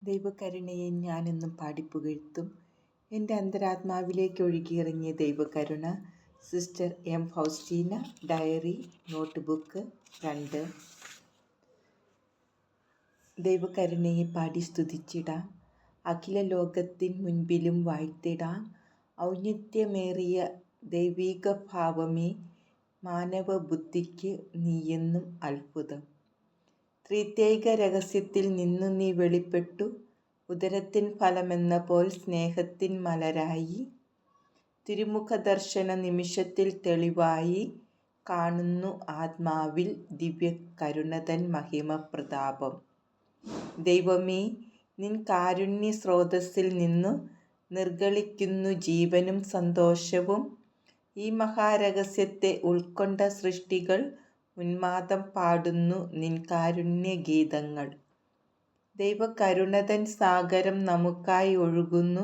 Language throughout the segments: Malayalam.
ദൈവകരുണയെ ഞാനെന്നും പാടിപ്പുകഴ്ത്തും. എൻ്റെ അന്തരാത്മാവിലേക്ക് ഒഴുകിയിറങ്ങിയ ദൈവകരുണ. Sister M Faustina. Diary notebook 2. ദൈവകരുണയെ പാടി സ്തുതിച്ചിടാം. അഖില ലോകത്തിൻ മുൻപിലും വാഴ്ത്തിടാം. ഔന്നത്യമേറിയ ദൈവിക ഭാവമേ, മാനവ ബുദ്ധിക്ക് നീയെന്നും അത്ഭുതം. ത്രിത്വൈക രഹസ്യത്തിൽ നിന്നു നീ വെളിപ്പെട്ടു. ഉദരത്തിൻ ഫലമെന്ന പോൽ സ്നേഹത്തിൻ മലരായി. തിരുമുഖ ദർശന നിമിഷത്തിൽ തെളിവായി കാണുന്നു ആത്മാവിൽ ദിവ്യ കരുണതൻ മഹിമ പ്രതാപം. ദൈവമേ, നിൻ കാരുണ്യ സ്രോതസ്സിൽ നിന്നു നിർഗളിക്കുന്നു ജീവനും സന്തോഷവും. ഈ മഹാരഹസ്യത്തെ ഉൾക്കൊണ്ട സൃഷ്ടികൾ ഉന്മാദം പാടുന്നു നിൻ കാരുണ്യ ഗീതങ്ങൾ. ദൈവകരുണതൻ സാഗരം നമുക്കായി ഒഴുകുന്നു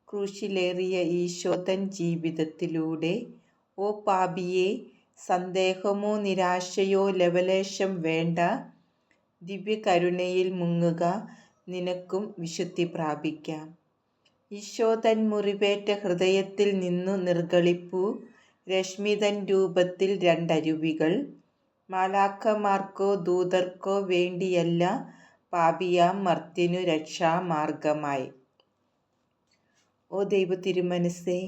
ക്രൂശിലേറിയ ഈശോതൻ ജീവിതത്തിലൂടെ. ഓ പാപിയേ, സന്ദേഹമോ നിരാശയോ ലവലേശം വേണ്ട. ദിവ്യകരുണയിൽ മുങ്ങുക, നിനക്കും വിശുദ്ധി പ്രാപിക്കാം. ഈശോതൻ മുറിവേറ്റ ഹൃദയത്തിൽ നിന്നു നിർഗളിപ്പൂ രശ്മിതൻ രൂപത്തിൽ രണ്ടരുവികൾ. മാലാഖമാർക്കോ ദൂതർക്കോ വേണ്ടിയല്ല, പാപിയാം മർത്യനു രക്ഷാമാർഗമായി. ഓ ദൈവ തിരുമനസ്സേ,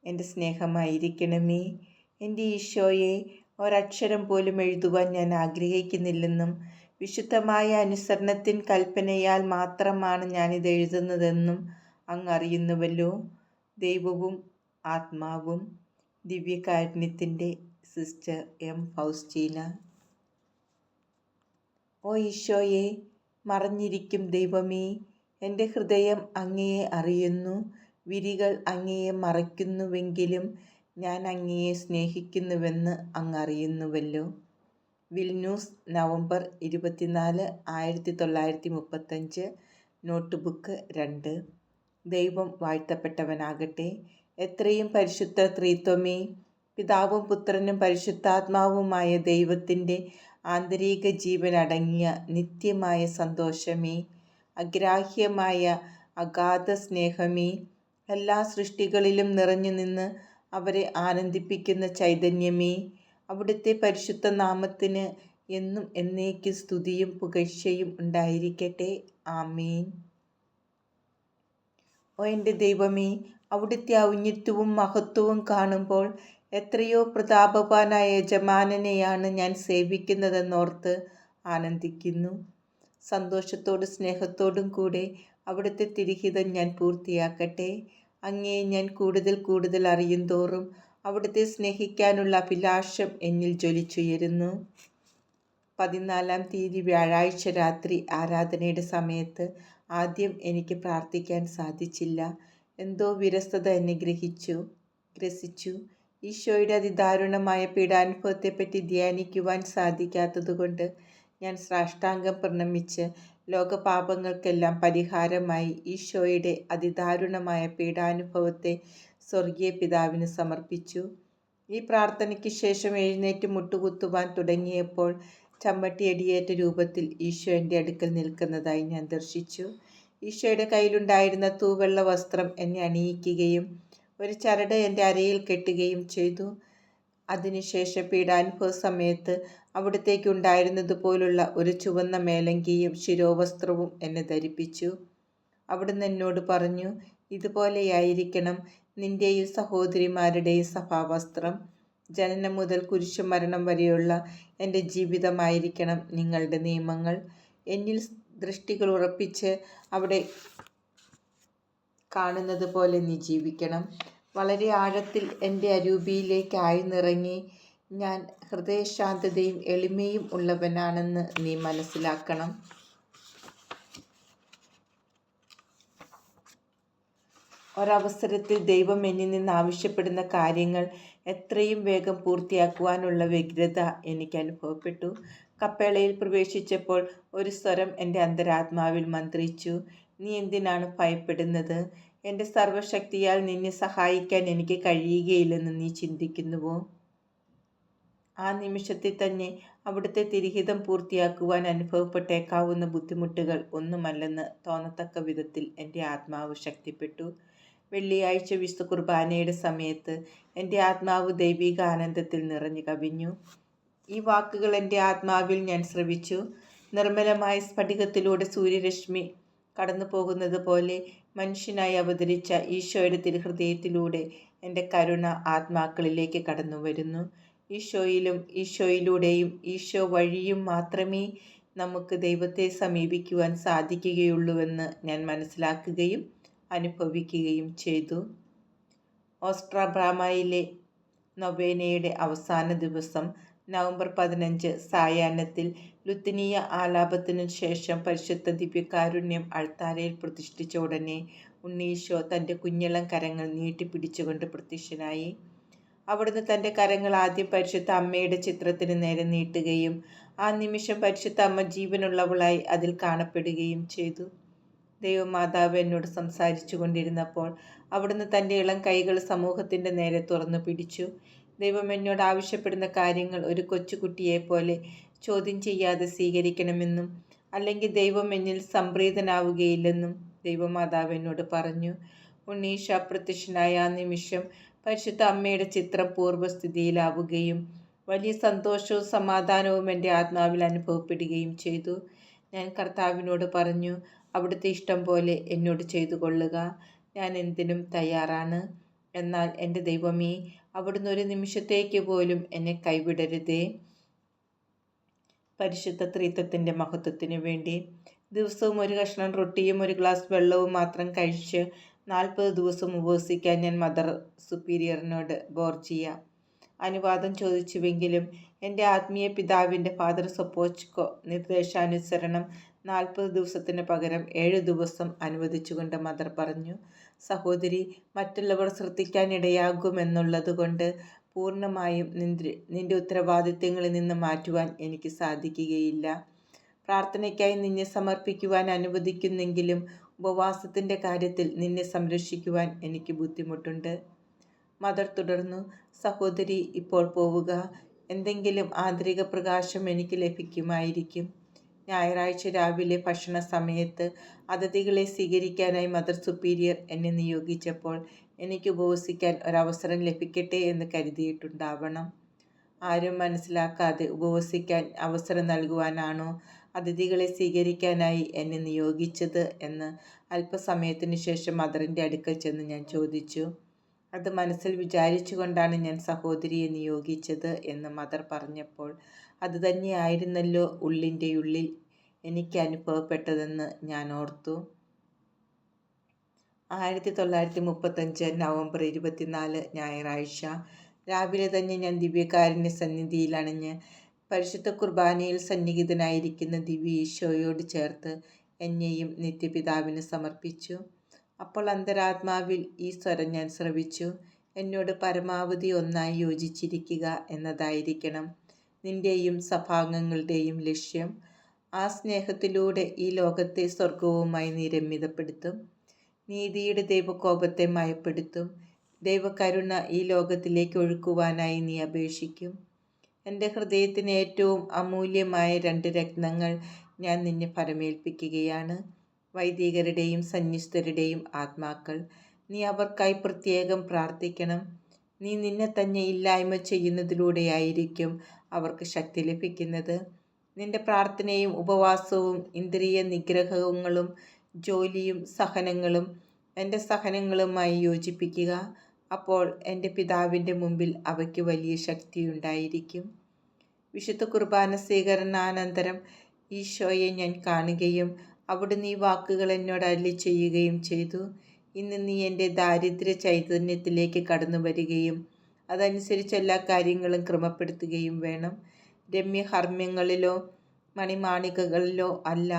എൻ്റെ സ്നേഹമായിരിക്കണമേ. എൻ്റെ ഈശോയെ, ഒരക്ഷരം പോലും എഴുതുവാൻ ഞാൻ ആഗ്രഹിക്കുന്നില്ലെന്നും വിശുദ്ധമായ അനുസരണത്തിൻ കൽപ്പനയാൽ മാത്രമാണ് ഞാനിത് എഴുതുന്നതെന്നും അങ്ങ് അറിയുന്നുവല്ലോ. ദൈവവും ആത്മാവും. ദിവ്യകാരുണ്യത്തിൻ്റെ സിസ്റ്റർ എം ഫൗസ്റ്റീന. ഓ ഈശോയെ, മറഞ്ഞിരിക്കും ദൈവമേ, എൻ്റെ ഹൃദയം അങ്ങയെ അറിയുന്നു. വിരികൾ അങ്ങയെ മറയ്ക്കുന്നുവെങ്കിലും ഞാൻ അങ്ങയെ സ്നേഹിക്കുന്നുവെന്ന് അങ്ങ് അറിയുന്നുവല്ലോ. വിൽന്യൂസ്, നവംബർ 24, 1935. Note book 2. ദൈവം വാഴ്ത്തപ്പെട്ടവനാകട്ടെ. എത്രയും പരിശുദ്ധ ത്രിത്വമേ, പിതാവും പുത്രനും പരിശുദ്ധാത്മാവുമായ ദൈവത്തിൻ്റെ ആന്തരിക ജീവനടങ്ങിയ നിത്യമായ സന്തോഷമേ, അഗ്രാഹ്യമായ അഗാധ സ്നേഹമേ, എല്ലാ സൃഷ്ടികളിലും നിറഞ്ഞു നിന്ന് അവരെ ആനന്ദിപ്പിക്കുന്ന ചൈതന്യമേ, അവിടുത്തെ പരിശുദ്ധ നാമത്തിന് എന്നും എന്നേക്കും സ്തുതിയും പുകഴ്ചയും ഉണ്ടായിരിക്കട്ടെ. ആമേൻ. ഓ എൻ്റെ ദൈവമേ, അവിടുത്തെ ഔന്നത്യവും മഹത്വവും കാണുമ്പോൾ എത്രയോ പ്രതാപവാനായ യജമാനനെയാണ് ഞാൻ സേവിക്കുന്നതെന്നോർത്ത് ആനന്ദിക്കുന്നു. സന്തോഷത്തോടും സ്നേഹത്തോടും കൂടെ അവിടുത്തെ തിരുഹിതം ഞാൻ പൂർത്തിയാക്കട്ടെ. അങ്ങയെ ഞാൻ കൂടുതൽ കൂടുതൽ അറിയും തോറും അവിടുത്തെ സ്നേഹിക്കാനുള്ള അഭിലാഷം എന്നിൽ ജ്വലിച്ചുയരുന്നു. 14-ാം തീയതി വ്യാഴാഴ്ച രാത്രി ആരാധനയുടെ സമയത്ത് ആദ്യം എനിക്ക് പ്രാർത്ഥിക്കാൻ സാധിച്ചില്ല. എന്തോ വിരസത എന്നെ ഗ്രസിച്ചു. ഈശോയുടെ അതിദാരുണമായ പീഡാനുഭവത്തെപ്പറ്റി ധ്യാനിക്കുവാൻ സാധിക്കാത്തതുകൊണ്ട് ഞാൻ സാഷ്ടാംഗം പ്രണമിച്ച് ലോകപാപങ്ങൾക്കെല്ലാം പരിഹാരമായി ഈശോയുടെ അതിദാരുണമായ പീഡാനുഭവത്തെ സ്വർഗീയ പിതാവിന് സമർപ്പിച്ചു. ഈ പ്രാർത്ഥനയ്ക്ക് ശേഷം എഴുന്നേറ്റ് മുട്ടുകുത്തുവാൻ തുടങ്ങിയപ്പോൾ ചമ്മട്ടിയടിയേറ്റ രൂപത്തിൽ ഈശോ എൻ്റെ അടുക്കൽ നിൽക്കുന്നതായി ഞാൻ ദർശിച്ചു. ഈശോയുടെ കയ്യിലുണ്ടായിരുന്ന തൂവെള്ള വസ്ത്രം എന്നെ അണിയിക്കുകയും ഒരു ചരട് എൻ്റെ അരയിൽ കെട്ടുകയും ചെയ്തു. അതിനുശേഷം പീഡാനുഭവ സമയത്ത് അവിടത്തേക്കുണ്ടായിരുന്നതുപോലുള്ള ഒരു ചുവന്ന മേലങ്കിയും ശിരോവസ്ത്രവും എന്നെ ധരിപ്പിച്ചു. അവിടുന്ന് എന്നോട് പറഞ്ഞു, ഇതുപോലെയായിരിക്കണം നിൻ്റെയും സഹോദരിമാരുടെയും സഭാവസ്ത്രം. ജനനം മുതൽ കുരിശുമരണം വരെയുള്ള എൻ്റെ ജീവിതമായിരിക്കണം നിങ്ങളുടെ നിയമങ്ങൾ. എന്നിൽ ദൃഷ്ടികൾ ഉറപ്പിച്ച് അവിടെ കാണുന്നത് പോലെ നീ ജീവിക്കണം. വളരെ ആഴത്തിൽ എൻ്റെ അരൂപിയിലേക്ക് ആഴ്ന്നിറങ്ങി ഞാൻ ഹൃദയശാന്തതയും എളിമയും ഉള്ളവനാണെന്ന് നീ മനസ്സിലാക്കണം. ഒരവസരത്തിൽ ദൈവം എന്നിൽ നിന്ന് ആവശ്യപ്പെടുന്ന കാര്യങ്ങൾ എത്രയും വേഗം പൂർത്തിയാക്കുവാനുള്ള വ്യഗ്രത എനിക്ക് അനുഭവപ്പെട്ടു. കപ്പേളയിൽ പ്രവേശിച്ചപ്പോൾ ഒരു സ്വരം എൻ്റെ അന്തരാത്മാവിൽ മന്ത്രിച്ചു, നീ എന്തിനാണ് ഭയപ്പെടുന്നത്? എൻ്റെ സർവശക്തിയാൽ നിന്നെ സഹായിക്കാൻ എനിക്ക് കഴിയുകയില്ലെന്ന് നീ ചിന്തിക്കുന്നുവോ? ആ നിമിഷത്തിൽ തന്നെ അവിടുത്തെ തിരിഹിതം പൂർത്തിയാക്കുവാൻ അനുഭവപ്പെട്ടേക്കാവുന്ന ബുദ്ധിമുട്ടുകൾ ഒന്നുമല്ലെന്ന് തോന്നത്തക്ക വിധത്തിൽ എൻ്റെ ആത്മാവ് ശക്തിപ്പെട്ടു. വെള്ളിയാഴ്ച വിശുദ്ധ കുർബാനയുടെ സമയത്ത് എൻ്റെ ആത്മാവ് ദൈവിക ആനന്ദത്തിൽ നിറഞ്ഞു കവിഞ്ഞു. ഈ വാക്കുകൾ എൻ്റെ ആത്മാവിൽ ഞാൻ ശ്രവിച്ചു. നിർമ്മലമായ സ്ഫടികത്തിലൂടെ സൂര്യരശ്മി കടന്നു പോകുന്നത് പോലെ മനുഷ്യനായി അവതരിച്ച ഈശോയുടെ തിരുഹൃദയത്തിലൂടെ എൻ്റെ കരുണ ആത്മാക്കളിലേക്ക് കടന്നു വരുന്നു. ഈശോയിലും ഈശോയിലൂടെയും ഈശോ വഴിയും മാത്രമേ നമുക്ക് ദൈവത്തെ സമീപിക്കുവാൻ സാധിക്കുകയുള്ളൂവെന്ന് ഞാൻ മനസ്സിലാക്കുകയും അനുഭവിക്കുകയും ചെയ്തു. ഓസ്ട്രാബ്രാമയിലെ നൊവേനയുടെ അവസാന ദിവസം നവംബർ 15 സായാഹ്നത്തിൽ ലുത്തിനിയ ആലാപത്തിനു ശേഷം പരിശുദ്ധ ദിവ്യകാരുണ്യം അൾത്താരയിൽ പ്രതിഷ്ഠിച്ച ഉടനെ ഉണ്ണീശോ തൻ്റെ കുഞ്ഞിളം കരങ്ങൾ നീട്ടിപ്പിടിച്ചുകൊണ്ട് പ്രത്യക്ഷനായി. അവിടുന്ന് തൻ്റെ കരങ്ങൾ ആദ്യം പരിശുദ്ധ അമ്മയുടെ ചിത്രത്തിന് നേരെ നീട്ടുകയും ആ നിമിഷം പരിശുദ്ധ അമ്മ ജീവനുള്ളവളായി അതിൽ കാണപ്പെടുകയും ചെയ്തു. ദൈവമാതാവ് എന്നോട് സംസാരിച്ചു കൊണ്ടിരുന്നപ്പോൾ അവിടുന്ന് തൻ്റെ ഇളം കൈകൾ സമൂഹത്തിൻ്റെ നേരെ തുറന്നു പിടിച്ചു. ദൈവം എന്നോട് ആവശ്യപ്പെടുന്ന കാര്യങ്ങൾ ഒരു കൊച്ചുകുട്ടിയെപ്പോലെ ചോദ്യം ചെയ്യാതെ സ്വീകരിക്കണമെന്നും അല്ലെങ്കിൽ ദൈവം എന്നിൽ സംപ്രീതനാവുകയില്ലെന്നും ദൈവമാതാവ് എന്നോട് പറഞ്ഞു. ഉണ്ണീശ അപ്രത്യക്ഷനായ ആ നിമിഷം പരിശുദ്ധ അമ്മയുടെ ചിത്രം പൂർവ്വസ്ഥിതിയിലാവുകയും വലിയ സന്തോഷവും സമാധാനവും എൻ്റെ ആത്മാവിൽ അനുഭവപ്പെടുകയും ചെയ്തു. ഞാൻ കർത്താവിനോട് പറഞ്ഞു, അവിടുത്തെ ഇഷ്ടം പോലെ എന്നോട് ചെയ്തു കൊള്ളുക, ഞാൻ എന്തിനും തയ്യാറാണ്. എന്നാൽ എൻ്റെ ദൈവമേ, അവിടുന്ന് ഒരു നിമിഷത്തേക്ക് പോലും എന്നെ കൈവിടരുതേ. പരിശുദ്ധ ത്രിത്വത്തിൻ്റെ മഹത്വത്തിനു വേണ്ടി ദിവസവും ഒരു കഷ്ണം റൊട്ടിയും ഒരു ഗ്ലാസ് വെള്ളവും മാത്രം കഴിച്ച് 40 ദിവസം ഉപവസിക്കാൻ ഞാൻ മദർ സുപ്പീരിയറിനോട് ബോർജിയ അനുവാദം ചോദിച്ചുവെങ്കിലും എൻ്റെ ആത്മീയ പിതാവിൻ്റെ ഫാദർ സൊപ്പോച്കോ നിർദ്ദേശാനുസരണം 40 ദിവസത്തിന് പകരം 7 ദിവസം അനുവദിച്ചുകൊണ്ട് മദർ പറഞ്ഞു, സഹോദരി, മറ്റുള്ളവർ ശ്രദ്ധിക്കാനിടയാകുമെന്നുള്ളത് കൊണ്ട് പൂർണ്ണമായും നിന്റെ ഉത്തരവാദിത്തങ്ങളിൽ നിന്ന് മാറ്റുവാൻ എനിക്ക് സാധിക്കുകയില്ല. പ്രാർത്ഥനയ്ക്കായി നിന്നെ സമർപ്പിക്കുവാൻ അനുവദിക്കുന്നെങ്കിലും ഉപവാസത്തിൻ്റെ കാര്യത്തിൽ നിന്നെ സംരക്ഷിക്കുവാൻ എനിക്ക് ബുദ്ധിമുട്ടുണ്ട്. മദർ തുടർന്നു, സഹോദരി, ഇപ്പോൾ പോവുക. എന്തെങ്കിലും ആന്തരിക പ്രകാശം എനിക്ക് ലഭിക്കുമായിരിക്കും. ഞായറാഴ്ച രാവിലെ ഭക്ഷണ സമയത്ത് അതിഥികളെ സ്വീകരിക്കാനായി മദർ സുപ്പീരിയർ എന്നെ നിയോഗിച്ചപ്പോൾ എനിക്ക് ഉപവസിക്കാൻ ഒരവസരം ലഭിക്കട്ടെ എന്ന് കരുതിയിട്ടുണ്ടാവണം. ആരും മനസ്സിലാക്കാതെ ഉപവസിക്കാൻ അവസരം നൽകുവാനാണോ അതിഥികളെ സ്വീകരിക്കാനായി എന്നെ നിയോഗിച്ചത് എന്ന് അല്പസമയത്തിന് ശേഷം മദറിൻ്റെ അടുക്കൽ ചെന്ന് ഞാൻ ചോദിച്ചു. അത് മനസ്സിൽ വിചാരിച്ചുകൊണ്ടാണ് ഞാൻ സഹോദരിയെ നിയോഗിച്ചത് എന്ന് മദർ പറഞ്ഞപ്പോൾ അത് തന്നെയായിരുന്നല്ലോ ഉള്ളിൻ്റെ ഉള്ളിൽ എനിക്ക് അനുഭവപ്പെട്ടതെന്ന് ഞാൻ ഓർത്തു. 1935 നവംബർ 24 ഞായറാഴ്ച രാവിലെ തന്നെ ഞാൻ ദിവ്യകാരുണ്യ സന്നിധിയിൽ അണിഞ്ഞ് പരിശുദ്ധ കുർബാനയിൽ സന്നിഹിതനായിരിക്കുന്ന ദിവ്യ ഈശോയോട് ചേർത്ത് എന്നെയും നിത്യപിതാവിന് സമർപ്പിച്ചു. അപ്പോൾ അന്തരാത്മാവിൽ ഈ സ്വരം ഞാൻ ശ്രവിച്ചു, എന്നോട് പരമാവധി ഒന്നായി യോജിച്ചിരിക്കുക എന്നതായിരിക്കണം നിൻ്റെയും സഭാംഗങ്ങളുടെയും ലക്ഷ്യം. ആ സ്നേഹത്തിലൂടെ ഈ ലോകത്തെ സ്വർഗവുമായി നീ രമ്യതപ്പെടുത്തും. നീതിയുടെ ദൈവകോപത്തെ മയപ്പെടുത്തും. ദൈവകരുണ ഈ ലോകത്തിലേക്ക് ഒഴുക്കുവാനായി നീ അപേക്ഷിക്കും. എൻ്റെ ഹൃദയത്തിന് ഏറ്റവും അമൂല്യമായ 2 രത്നങ്ങൾ ഞാൻ നിന്നെ ഫലമേൽപ്പിക്കുകയാണ്. വൈദികരുടെയും സന്യസ്തരുടെയും ആത്മാക്കൾ. നീ അവർക്കായി പ്രത്യേകം പ്രാർത്ഥിക്കണം. നീ നിന്നെ തന്നെ ഇല്ലായ്മ ചെയ്യുന്നതിലൂടെയായിരിക്കും അവർക്ക് ശക്തി ലഭിക്കുന്നത്. നിന്റെ പ്രാർത്ഥനയും ഉപവാസവും ഇന്ദ്രിയ നിഗ്രഹങ്ങളും ജോലിയും സഹനങ്ങളും എൻ്റെ സഹനങ്ങളുമായി യോജിപ്പിക്കുക. അപ്പോൾ എൻ്റെ പിതാവിൻ്റെ മുമ്പിൽ അവയ്ക്ക് വലിയ ശക്തിയുണ്ടായിരിക്കും. വിശുദ്ധ കുർബാന സ്വീകരണാനന്തരം ഈശോയെ ഞാൻ കാണുകയും അവിടുന്ന് ഈ വാക്കുകൾ എന്നോട് അരുളി ചെയ്യുകയും ചെയ്തു. ഇന്ന് നീ എൻ്റെ ദാരിദ്ര്യ ചൈതന്യത്തിലേക്ക് കടന്നു വരികയും അതനുസരിച്ച് എല്ലാ കാര്യങ്ങളും ക്രമപ്പെടുത്തുകയും വേണം. രമ്യഹർമ്മ്യങ്ങളിലോ മണിമാണികകളിലോ അല്ല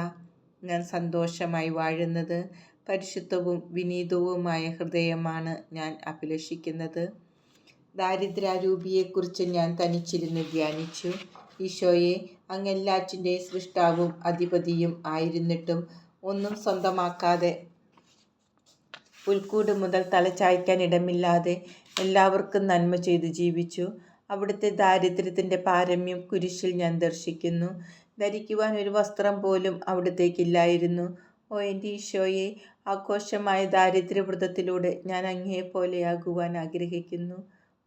ഞാൻ സന്തോഷമായി വാഴുന്നത്. പരിശുദ്ധവും വിനീതവുമായ ഹൃദയമാണ് ഞാൻ അഭിലഷിക്കുന്നത്. ദാരിദ്ര്യാരൂപിയെക്കുറിച്ച് ഞാൻ തനിച്ചിരുന്ന് ധ്യാനിച്ചു. ഈശോയെ, അങ്ങ് എല്ലാറ്റിൻ്റെയും സൃഷ്ടാവും അധിപതിയും ആയിരുന്നിട്ടും ഒന്നും സ്വന്തമാക്കാതെ പുൽക്കൂട് മുതൽ തലചായ്ക്കാൻ ഇടമില്ലാതെ എല്ലാവർക്കും നന്മ ചെയ്ത് ജീവിച്ചു. അവിടുത്തെ ദാരിദ്ര്യത്തിൻ്റെ പാരമ്യം കുരിശിൽ ഞാൻ ദർശിക്കുന്നു. ധരിക്കുവാൻ ഒരു വസ്ത്രം പോലും അവിടുത്തേക്കില്ലായിരുന്നു. ഓ എൻ്റെ ഈശോയെ, ആഘോഷമായ ദാരിദ്ര്യവ്രതത്തിലൂടെ ഞാൻ അങ്ങയെപ്പോലെയാകുവാൻ ആഗ്രഹിക്കുന്നു.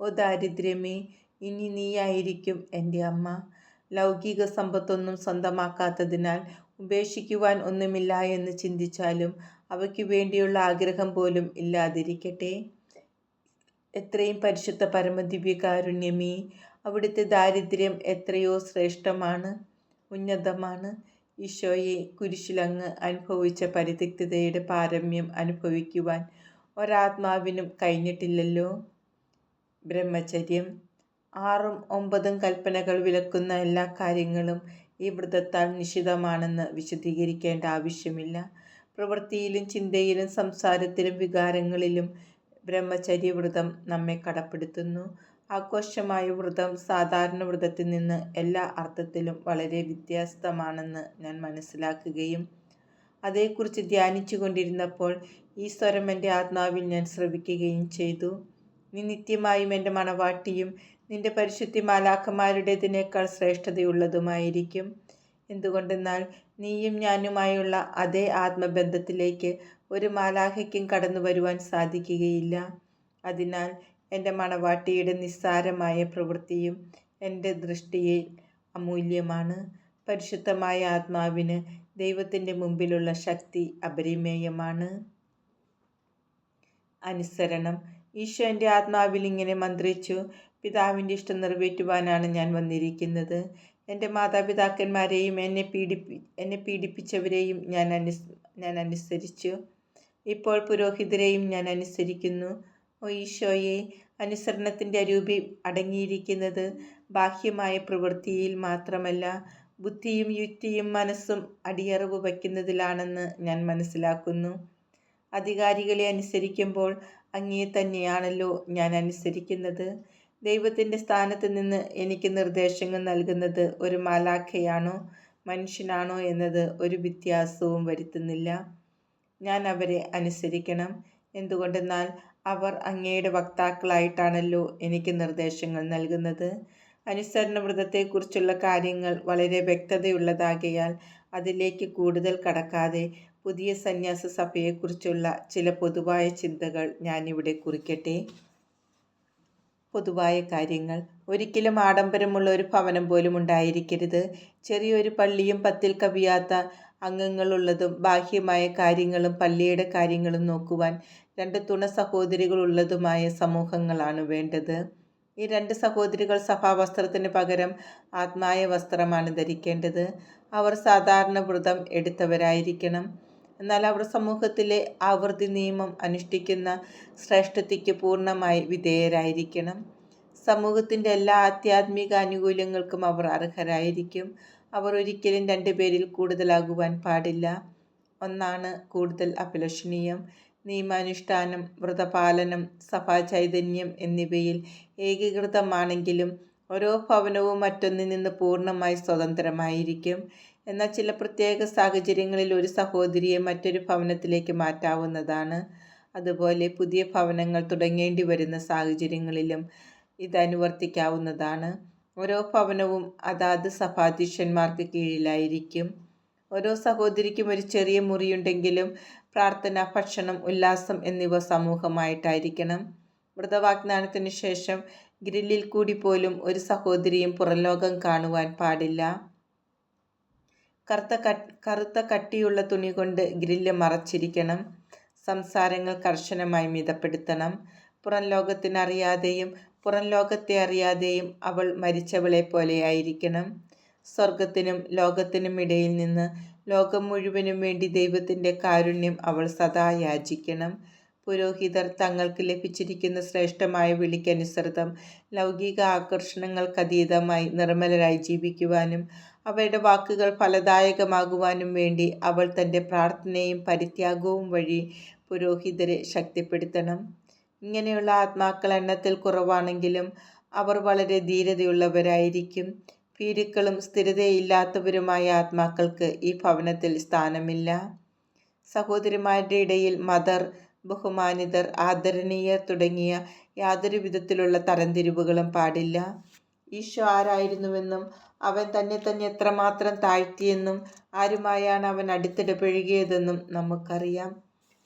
ഓ ദാരിദ്ര്യമേ, ഇനി നീയായിരിക്കും എൻ്റെ അമ്മ. ലൗകിക സമ്പത്തൊന്നും സ്വന്തമാക്കാത്തതിനാൽ ഉപേക്ഷിക്കുവാൻ ഒന്നുമില്ല എന്ന് ചിന്തിച്ചാലും അവയ്ക്കു വേണ്ടിയുള്ള ആഗ്രഹം പോലും ഇല്ലാതിരിക്കട്ടെ. എത്രയും പരിശുദ്ധ പരമദിവ്യകാരുണ്യമേ, അവിടുത്തെ ദാരിദ്ര്യം എത്രയോ ശ്രേഷ്ഠമാണ്, ഉന്നതമാണ്. ഈശോയെ, കുരിശിലങ്ങ് അനുഭവിച്ച പരിത്യക്തതയുടെ പാരമ്യം അനുഭവിക്കുവാൻ ഒരാത്മാവിനും കഴിഞ്ഞിട്ടില്ലല്ലോ. ബ്രഹ്മചര്യം. 6ഉം 9ഉം കൽപ്പനകൾ വിലക്കുന്ന എല്ലാ കാര്യങ്ങളും ഈ വ്രതത്താൽ നിഷിദ്ധമാണെന്ന് വിശദീകരിക്കേണ്ട ആവശ്യമില്ല. പ്രവൃത്തിയിലും ചിന്തയിലും സംസാരത്തിലും വികാരങ്ങളിലും ബ്രഹ്മചര്യവ്രതം നമ്മെ കടപ്പെടുത്തുന്നു. ആഘോഷമായ വ്രതം സാധാരണ വ്രതത്തിൽ നിന്ന് എല്ലാ അർത്ഥത്തിലും വളരെ വ്യത്യസ്തമാണെന്ന് ഞാൻ മനസ്സിലാക്കുകയും അതേക്കുറിച്ച് ധ്യാനിച്ചു കൊണ്ടിരുന്നപ്പോൾ ഈ സ്വരം എൻ്റെ ആത്മാവിൽ ഞാൻ ശ്രവിക്കുകയും ചെയ്തു. നീ നിത്യമായും എൻ്റെ മണവാട്ടിയും നിന്റെ പരിശുദ്ധി മാലാഖമാരുടേതിനേക്കാൾ ശ്രേഷ്ഠതയുള്ളതുമായിരിക്കും. എന്തുകൊണ്ടെന്നാൽ നീയും ഞാനുമായുള്ള അതേ ആത്മബന്ധത്തിലേക്ക് ഒരു മാലാഖയ്ക്കും കടന്നു വരുവാൻ സാധിക്കുകയില്ല. അതിനാൽ എൻ്റെ മണവാട്ടിയുടെ നിസ്സാരമായ പ്രവൃത്തിയും എൻ്റെ ദൃഷ്ടിയിൽ അമൂല്യമാണ്. പരിശുദ്ധമായ ആത്മാവിന് ദൈവത്തിൻ്റെ മുമ്പിലുള്ള ശക്തി അപരിമേയമാണ്. അനുസരണം. ഈശോ എൻ്റെ ആത്മാവിൽ ഇങ്ങനെ മന്ത്രിച്ചു: പിതാവിൻ്റെ ഇഷ്ടം നിറവേറ്റുവാനാണ് ഞാൻ വന്നിരിക്കുന്നത്. എൻ്റെ മാതാപിതാക്കന്മാരെയും എന്നെ പീഡിപ്പിച്ചവരെയും ഞാൻ അനുസരിച്ചു. ഇപ്പോൾ പുരോഹിതരെയും ഞാൻ അനുസരിക്കുന്നു. ഓ ഈശോയെ, അനുസരണത്തിൻ്റെ അരൂപി അടങ്ങിയിരിക്കുന്നത് ബാഹ്യമായ പ്രവൃത്തിയിൽ മാത്രമല്ല, ബുദ്ധിയും യുക്തിയും മനസ്സും അടിയറവ് വയ്ക്കുന്നതിലാണെന്ന് ഞാൻ മനസ്സിലാക്കുന്നു. അധികാരികളെ അനുസരിക്കുമ്പോൾ അങ്ങയെ തന്നെയാണല്ലോ ഞാൻ അനുസരിക്കുന്നത്. ദൈവത്തിൻ്റെ സ്ഥാനത്ത് നിന്ന് എനിക്ക് നിർദ്ദേശങ്ങൾ നൽകുന്നത് ഒരു മാലാഖയാണോ മനുഷ്യനാണോ എന്നത് ഒരു വ്യത്യാസവും വരുത്തുന്നില്ല. ഞാൻ അവരെ അനുസരിക്കണം. എന്തുകൊണ്ടെന്നാൽ അവർ അങ്ങയുടെ വക്താക്കളായിട്ടാണല്ലോ എനിക്ക് നിർദ്ദേശങ്ങൾ നൽകുന്നത്. അനുസരണ വ്രതത്തെക്കുറിച്ചുള്ള കാര്യങ്ങൾ വളരെ വ്യക്തതയുള്ളതാകയാൽ അതിലേക്ക് കൂടുതൽ കടക്കാതെ പുതിയ സന്യാസ സഭയെക്കുറിച്ചുള്ള ചില പൊതുവായ ചിന്തകൾ ഞാനിവിടെ കുറിക്കട്ടെ. പൊതുവായ കാര്യങ്ങൾ. ഒരിക്കലും ആഡംബരമുള്ള ഒരു ഭവനം പോലും ഉണ്ടായിരിക്കരുത്. ചെറിയൊരു പള്ളിയും 10ൽ കവിയാത്ത അംഗങ്ങളുള്ളതും ബാഹ്യമായ കാര്യങ്ങളും പള്ളിയുടെ കാര്യങ്ങളും നോക്കുവാൻ 2 തുണ സഹോദരികളുള്ളതുമായ സമൂഹങ്ങളാണ് വേണ്ടത്. ഈ 2 സഹോദരികൾ സഭാവസ്ത്രത്തിന് പകരം ആത്മായ വസ്ത്രമാണ് ധരിക്കേണ്ടത്. അവർ സാധാരണ വ്രതം എടുത്തവരായിരിക്കണം. എന്നാൽ അവർ സമൂഹത്തിലെ ആവൃത്തി നിയമം അനുഷ്ഠിക്കുന്ന ശ്രേഷ്ഠതയ്ക്ക് പൂർണ്ണമായി വിധേയരായിരിക്കണം. സമൂഹത്തിൻ്റെ എല്ലാ ആധ്യാത്മിക ആനുകൂല്യങ്ങൾക്കും അവർ അർഹരായിരിക്കും. അവർ ഒരിക്കലും 2 പേരിൽ കൂടുതലാകുവാൻ പാടില്ല. ഒന്നാണ് കൂടുതൽ അഭിലഷണീയം. നിയമാനുഷ്ഠാനം, വ്രതപാലനം, സഭാചൈതന്യം എന്നിവയിൽ ഏകീകൃതമാണെങ്കിലും ഓരോ ഭവനവും മറ്റൊന്നിൽ നിന്ന് പൂർണ്ണമായി സ്വതന്ത്രമായിരിക്കും. എന്നാൽ ചില പ്രത്യേക സാഹചര്യങ്ങളിൽ ഒരു സഹോദരിയെ മറ്റൊരു ഭവനത്തിലേക്ക് മാറ്റാവുന്നതാണ്. അതുപോലെ പുതിയ ഭവനങ്ങൾ തുടങ്ങേണ്ടി വരുന്ന സാഹചര്യങ്ങളിലും ഇത് അനുവർത്തിക്കാവുന്നതാണ്. ഓരോ ഭവനവും അതാത് സഭാധ്യക്ഷന്മാർക്ക് കീഴിലായിരിക്കും. ഓരോ സഹോദരിക്കും ഒരു ചെറിയ മുറിയുണ്ടെങ്കിലും പ്രാർത്ഥന, ഭക്ഷണം, ഉല്ലാസം എന്നിവ സമൂഹമായിട്ടായിരിക്കണം. വ്രതവാഗ്ദാനത്തിനു ശേഷം ഗ്രില്ലിൽ കൂടി പോലും ഒരു സഹോദരിയും പുറംലോകം കാണുവാൻ പാടില്ല. കറുത്ത കട്ടിയുള്ള തുണി കൊണ്ട് ഗ്രില്ല് മറച്ചിരിക്കണം. സംസാരങ്ങൾ കർശനമായി മിതപ്പെടുത്തണം. പുറം ലോകത്തിനറിയാതെയും പുറം ലോകത്തെ അറിയാതെയും അവൾ മരിച്ചവളെ പോലെയായിരിക്കണം. സ്വർഗത്തിനും ലോകത്തിനും ഇടയിൽ നിന്ന് ലോകം മുഴുവനും വേണ്ടി ദൈവത്തിൻ്റെ കാരുണ്യം അവൾ സദാ യാചിക്കണം. പുരോഹിതർ തങ്ങൾക്ക് ലഭിച്ചിരിക്കുന്ന ശ്രേഷ്ഠമായ വിളിക്കനുസൃതം ലൗകിക ആകർഷണങ്ങൾക്കതീതമായി നിർമ്മലരായി ജീവിക്കുവാനും അവരുടെ വാക്കുകൾ ഫലദായകമാകുവാനും വേണ്ടി അവൾ തൻ്റെ പ്രാർത്ഥനയും പരിത്യാഗവും വഴി പുരോഹിതരെ ശക്തിപ്പെടുത്തണം. ഇങ്ങനെയുള്ള ആത്മാക്കൾ എണ്ണത്തിൽ കുറവാണെങ്കിലും അവർ വളരെ ധീരതയുള്ളവരായിരിക്കും. ഭീരുക്കളും സ്ഥിരതയില്ലാത്തവരുമായ ആത്മാക്കൾക്ക് ഈ ഭവനത്തിൽ സ്ഥാനമില്ല. സഹോദരിമാരുടെ ഇടയിൽ മദർ, ബഹുമാനിതർ, ആദരണീയർ തുടങ്ങിയ യാതൊരു വിധത്തിലുള്ള തരംതിരിവുകളും പാടില്ല. ഈശോ ആരായിരുന്നുവെന്നും അവൻ തന്നെ തന്നെ എത്രമാത്രം താഴ്ത്തിയെന്നും ആരുമായാണ് അവൻ അടുത്തിടപഴകിയതെന്നും നമുക്കറിയാം.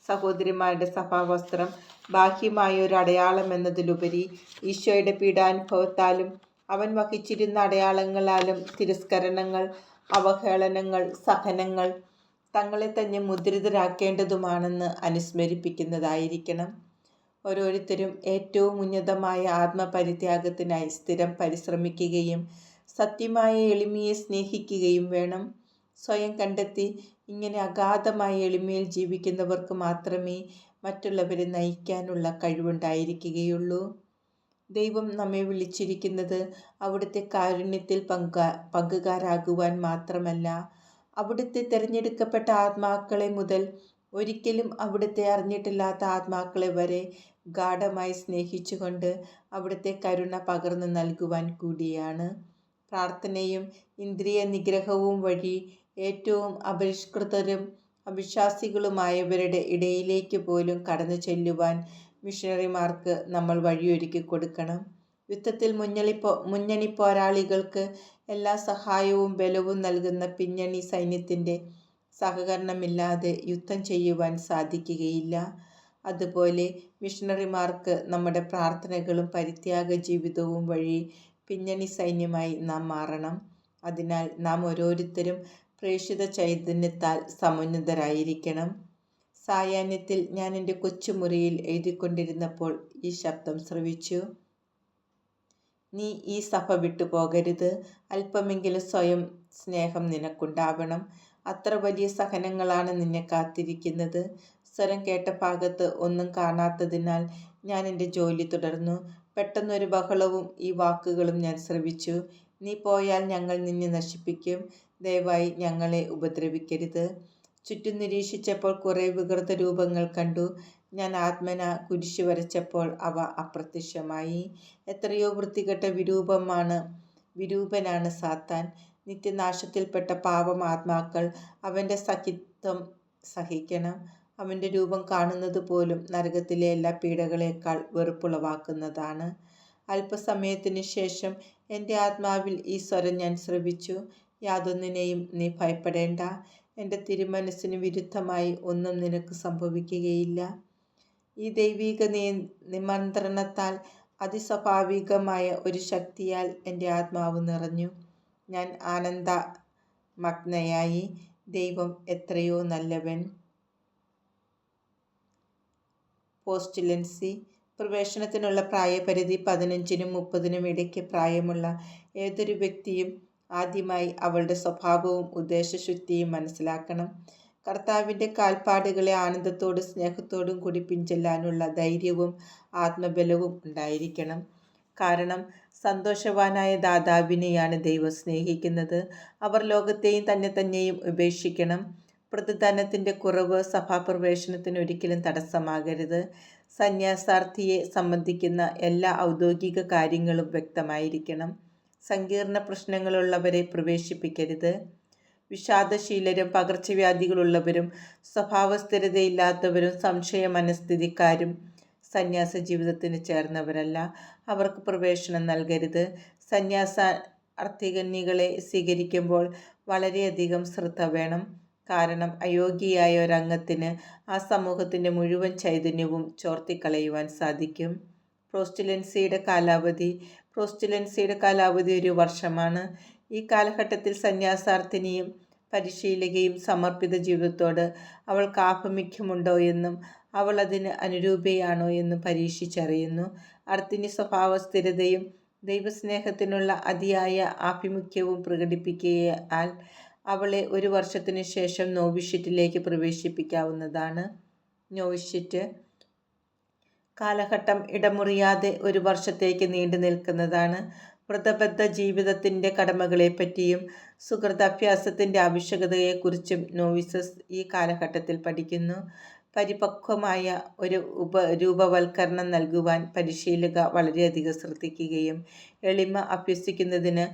സഹോദരിമാരുടെ സഭാവസ്ത്രം ബാഹ്യമായ ഒരു അടയാളം എന്നതിലുപരി ഈശോയുടെ പീഡാനുഭവത്താലും അവൻ വഹിച്ചിരുന്ന അടയാളങ്ങളാലും തിരസ്കരണങ്ങൾ, അവഹേളനങ്ങൾ, സഹനങ്ങൾ തങ്ങളെ തന്നെ മുദ്രിതരാക്കേണ്ടതുമാണെന്ന് അനുസ്മരിപ്പിക്കുന്നതായിരിക്കണം. ഓരോരുത്തരും ഏറ്റവും ഉന്നതമായ ആത്മപരിത്യാഗത്തിനായി സ്ഥിരം പരിശ്രമിക്കുകയും സത്യമായ എളിമയെ സ്നേഹിക്കുകയും വേണം. സ്വയം കണ്ടെത്തി ഇങ്ങനെ അഗാധമായ എളിമയിൽ ജീവിക്കുന്നവർക്ക് മാത്രമേ മറ്റുള്ളവരെ നയിക്കാനുള്ള കഴിവുണ്ടായിരിക്കുകയുള്ളൂ. ദൈവം നമ്മെ വിളിച്ചിരിക്കുന്നത് അവിടുത്തെ കാരുണ്യത്തിൽ പങ്കുകാരാകുവാൻ മാത്രമല്ല, അവിടുത്തെ തിരഞ്ഞെടുക്കപ്പെട്ട ആത്മാക്കളെ മുതൽ ഒരിക്കലും അവിടുത്തെ അറിഞ്ഞിട്ടില്ലാത്ത ആത്മാക്കളെ വരെ ഗാഢമായി സ്നേഹിച്ചുകൊണ്ട് അവിടുത്തെ കരുണ പകർന്നു നൽകുവാൻ കൂടിയാണ്. പ്രാർത്ഥനയും ഇന്ദ്രിയ നിഗ്രഹവും വഴി ഏറ്റവും അപരിഷ്കൃതരും അവിശ്വാസികളുമായവരുടെ ഇടയിലേക്ക് പോലും കടന്നു ചെല്ലുവാൻ മിഷണറിമാർക്ക് നമ്മൾ വഴിയൊരുക്കി കൊടുക്കണം. യുദ്ധത്തിൽ മുന്നണി പോരാളികൾക്ക് എല്ലാ സഹായവും ബലവും നൽകുന്ന പിന്നണി സൈന്യത്തിൻ്റെ സഹകരണമില്ലാതെ യുദ്ധം ചെയ്യുവാൻ സാധിക്കുകയില്ല. അതുപോലെ മിഷണറിമാർക്ക് നമ്മുടെ പ്രാർത്ഥനകളും പരിത്യാഗ ജീവിതവും വഴി പിന്നണി സൈന്യമായി നാം മാറണം. അതിനാൽ നാം ഓരോരുത്തരും പ്രേക്ഷിത ചൈതന്യത്താൽ സമുന്നതരായിരിക്കണം. സായാഹ്നത്തിൽ ഞാൻ എൻ്റെ കൊച്ചുമുറിയിൽ എഴുതിക്കൊണ്ടിരുന്നപ്പോൾ ഈ ശബ്ദം ശ്രവിച്ചു: നീ ഈ സഭ വിട്ടു പോകരുത്. അല്പമെങ്കിലും സ്വയം സ്നേഹം നിനക്കുണ്ടാവണം. അത്ര വലിയ സഹനങ്ങളാണ് നിന്നെ കാത്തിരിക്കുന്നത്. സ്വരം കേട്ട ഭാഗത്ത് ഒന്നും കാണാത്തതിനാൽ ഞാൻ എൻ്റെ ജോലി തുടർന്നു. പെട്ടെന്നൊരു ബഹളവും ഈ വാക്കുകളും ഞാൻ ശ്രവിച്ചു: നീ പോയാൽ ഞങ്ങൾ നിന്നെ നശിപ്പിക്കും. ദയവായി ഞങ്ങളെ ഉപദ്രവിക്കരുത്. ചുറ്റും നിരീക്ഷിച്ചപ്പോൾ കുറേ വികൃത രൂപങ്ങൾ കണ്ടു. ഞാൻ ആത്മന കുരിശു വരച്ചപ്പോൾ അവ അപ്രത്യക്ഷമായി. എത്രയോ വൃത്തികെട്ട വിരൂപനാണ് സാത്താൻ. നിത്യനാശത്തിൽപ്പെട്ട പാവം ആത്മാക്കൾ അവൻ്റെ സഖിത്വം സഹിക്കണം. അവൻ്റെ രൂപം കാണുന്നത് പോലും നരകത്തിലെ എല്ലാ പീഡകളേക്കാൾ വെറുപ്പുളവാക്കുന്നതാണ്. അല്പസമയത്തിന് ശേഷം എൻ്റെ ആത്മാവിൽ ഈ സ്വരം ഞാൻ ശ്രവിച്ചു: യാതൊന്നിനെയും നീ ഭയപ്പെടേണ്ട. എൻ്റെ തിരുമനസ്സിന് വിരുദ്ധമായി ഒന്നും നിനക്ക് സംഭവിക്കുകയില്ല. ഈ ദൈവിക നിമന്ത്രണത്താൽ അതിസ്വാഭാവികമായ ഒരു ശക്തിയാൽ എൻ്റെ ആത്മാവ് നിറഞ്ഞു. ഞാൻ ആനന്ദമഗ്നയായി. ദൈവം എത്രയോ നല്ലവൻ. പോസ്റ്റുലൻസി. പ്രവേശനത്തിനുള്ള പ്രായപരിധി 15-നും 30-നും ഇടയ്ക്ക് പ്രായമുള്ള ഏതൊരു വ്യക്തിയും ആദ്യമായി അവളുടെ സ്വഭാവവും ഉദ്ദേശശുദ്ധിയും മനസ്സിലാക്കണം. കർത്താവിൻ്റെ കാൽപ്പാടുകളെ ആനന്ദത്തോടും സ്നേഹത്തോടും കൂടി പിൻചെല്ലാനുള്ള ധൈര്യവും ആത്മബലവും ഉണ്ടായിരിക്കണം. കാരണം സന്തോഷവാനായ ദാതാവിനെയാണ് ദൈവം സ്നേഹിക്കുന്നത്. അവർ ലോകത്തെയും തന്നെയും ഉപേക്ഷിക്കണം. പ്രതിദാനത്തിൻ്റെ കുറവ് സഭാപ്രവേശനത്തിന് ഒരിക്കലും തടസ്സമാകരുത്. സന്യാസാർത്ഥിയെ സംബന്ധിക്കുന്ന എല്ലാ ഔദ്യോഗിക കാര്യങ്ങളും വ്യക്തമായിരിക്കണം. സങ്കീർണ പ്രശ്നങ്ങളുള്ളവരെ പ്രവേശിപ്പിക്കരുത്. വിഷാദശീലരും പകർച്ചവ്യാധികളുള്ളവരും സ്വഭാവസ്ഥിരതയില്ലാത്തവരും സംശയ മനസ്ഥിതിക്കാരും സന്യാസ ജീവിതത്തിന് ചേർന്നവരല്ല. അവർക്ക് പ്രവേശനം നൽകരുത്. സന്യാസാർത്ഥികന്യകളെ സ്വീകരിക്കുമ്പോൾ വളരെയധികം ശ്രദ്ധ വേണം. കാരണം അയോഗ്യയായ ഒരംഗത്തിന് ആ സമൂഹത്തിൻ്റെ മുഴുവൻ ചൈതന്യവും ചോർത്തിക്കളയുവാൻ സാധിക്കും. പോസ്റ്റുലൻസിയുടെ കാലാവധി 1 വർഷമാണ്. ഈ കാലഘട്ടത്തിൽ സന്യാസാർത്ഥിനിയും പരിശീലകയും സമർപ്പിത ജീവിതത്തോട് അവൾക്ക് ആഭിമുഖ്യമുണ്ടോ എന്നും അവൾ അതിന് അനുരൂപയാണോ എന്നും പരീക്ഷിച്ചറിയുന്നു. അർത്ഥിനി സ്വഭാവ സ്ഥിരതയും ദൈവസ്നേഹത്തിനുള്ള അതിയായ ആഭിമുഖ്യവും പ്രകടിപ്പിക്കയാൽ അവളെ 1 വർഷത്തിനു ശേഷം നോവിഷ്യറ്റിലേക്ക് പ്രവേശിപ്പിക്കാവുന്നതാണ്. നോവിഷ്യറ്റ് കാലഘട്ടം ഇടമുറിയാതെ 1 വർഷത്തേക്ക് നീണ്ടു നിൽക്കുന്നതാണ്. വ്രതബദ്ധ ജീവിതത്തിൻ്റെ കടമകളെപ്പറ്റിയും സുഹൃദാഭ്യാസത്തിൻ്റെ ആവശ്യകതയെക്കുറിച്ചും നോവിസസ് ഈ കാലഘട്ടത്തിൽ പഠിക്കുന്നു. പരിപക്വമായ ഒരു രൂപവൽക്കരണം നൽകുവാൻ പരിശീലക വളരെയധികം ശ്രദ്ധിക്കുകയും എളിമ അഭ്യസിക്കുന്നതിന്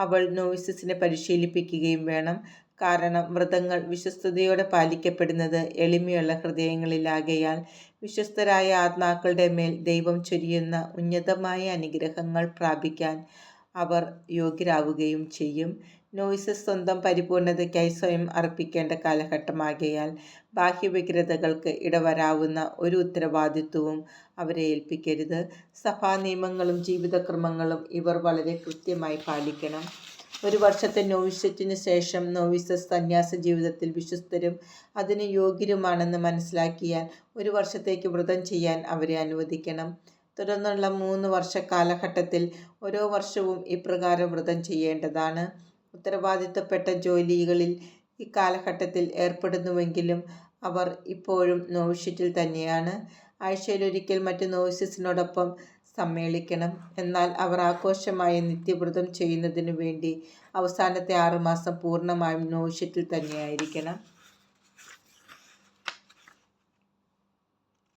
അവൾ നോവിസസിനെ പരിശീലിപ്പിക്കുകയും വേണം. കാരണം വ്രതങ്ങൾ വിശ്വസ്തയോടെ പാലിക്കപ്പെടുന്നത് എളിമയുള്ള ഹൃദയങ്ങളിലാകയാൽ വിശ്വസ്തരായ ആത്മാക്കളുടെ മേൽ ദൈവം ചൊരിയുന്ന ഉന്നതമായ അനുഗ്രഹങ്ങൾ പ്രാപിക്കാൻ അവർ യോഗ്യരാവുകയും ചെയ്യും. നോവിസസ് സ്വന്തം പരിപൂർണതയ്ക്കായി സ്വയം അർപ്പിക്കേണ്ട കാലഘട്ടമാകയാൽ ബാഹ്യവ്യഗ്രതകൾക്ക് ഇടവരാവുന്ന ഒരു ഉത്തരവാദിത്വവും അവരെ ഏൽപ്പിക്കരുത്. സഭാ നിയമങ്ങളും ജീവിതക്രമങ്ങളും ഇവർ വളരെ കൃത്യമായി പാലിക്കണം. ഒരു വർഷത്തെ നോവിഷ്യറ്റിന് ശേഷം നോവിസസ് സന്യാസ ജീവിതത്തിൽ വിശ്വസ്തരും അതിന് യോഗ്യരുമാണെന്ന് മനസ്സിലാക്കിയാൽ ഒരു വർഷത്തേക്ക് വ്രതം ചെയ്യാൻ അവരെ അനുവദിക്കണം. തുടർന്നുള്ള 3 വർഷ കാലഘട്ടത്തിൽ ഓരോ വർഷവും ഇപ്രകാരം വ്രതം ചെയ്യേണ്ടതാണ്. ഉത്തരവാദിത്തപ്പെട്ട ജോലികളിൽ ഈ കാലഘട്ടത്തിൽ ഏർപ്പെടുന്നുവെങ്കിലും അവർ ഇപ്പോഴും നോവിഷ്യറ്റിൽ തന്നെയാണ്. ആഴ്ചയിലൊരിക്കൽ മറ്റു നോവിസസിനോടൊപ്പം സമ്മേളിക്കണം. എന്നാൽ അവർ ആഘോഷമായ നിത്യവ്രതം ചെയ്യുന്നതിനു വേണ്ടി അവസാനത്തെ 6 മാസം പൂർണ്ണമായും നോവിഷ്യറ്റിൽ തന്നെയായിരിക്കണം.